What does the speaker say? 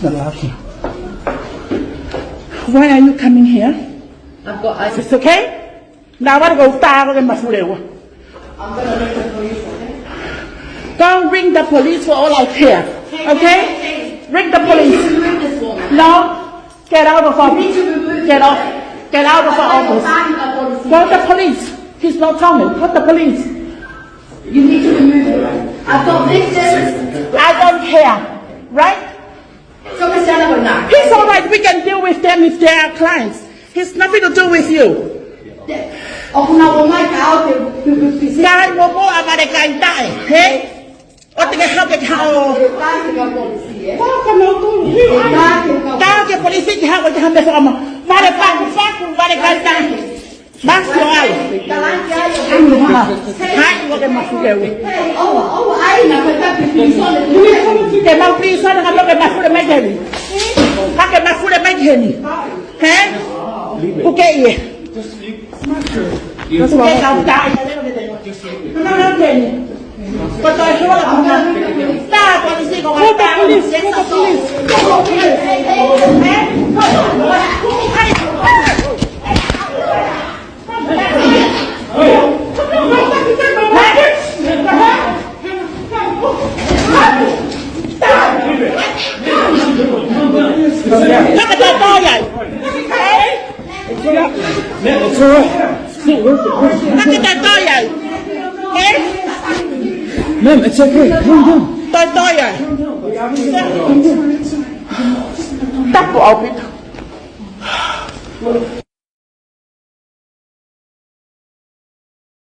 not allowed here. Why are you coming here? It's okay? Now I want to go far in my food. I'm gonna ring the police, okay? Don't ring the police for all I care. Okay? Ring the police. Remove this woman. No. Get out of office. You need to remove Get off. Get out of our office. Call the police. He's not coming. Call the police. You need to remove her. I've got victims. I don't care. Right? So Miss Jennifer now. He's all right. We can deal with them if they are clients. He's nothing to do with you. 我嗱我咪搞條 Kaya mo mo ang maligay tayo. Hey? O tingin ka how Kaya ke polisi ki hawo jambe so mo. Vale pa ku vale ganta. Bas yo ay. Hai wo ke masulewe. Ke ma prisa na lo ke masule mai geni. Ka ke masule mai geni. He? Ku ke ye. Ku ke ka ta. No geni. Pero eso lo vamos a está policía con la policía. Ma'am, it's okay. Calm down. Tôi à. Tắt của ông biết.